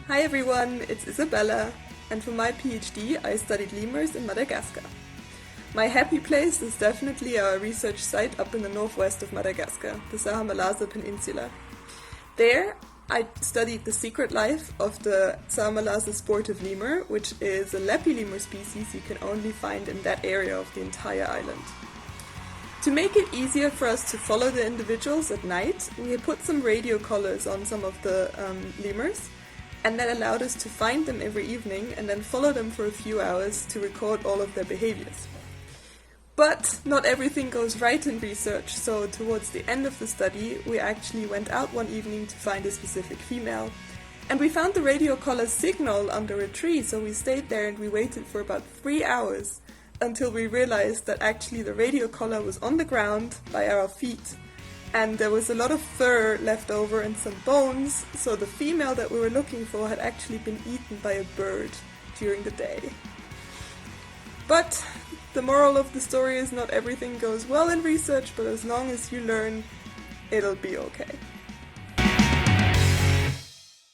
Hi everyone, it's Isabella, and for my PhD I studied lemurs in Madagascar. My happy place is definitely our research site up in the northwest of Madagascar, the Sahamalasa Peninsula. There I studied the secret life of the Sahamalasa sportive lemur, which is a lepi lemur species you can only find in that area of the entire island. To make it easier for us to follow the individuals at night, we had put some radio collars on some of the lemurs, and that allowed us to find them every evening and then follow them for a few hours to record all of their behaviors. But not everything goes right in research, so towards the end of the study we actually went out one evening to find a specific female, and we found the radio collar signal under a tree, so we stayed there and we waited for about 3 hours until we realized that actually the radio collar was on the ground by our feet, and there was a lot of fur left over and some bones, so the female that we were looking for had actually been eaten by a bird during the day. But the moral of the story is not everything goes well in research, but as long as you learn, it'll be okay.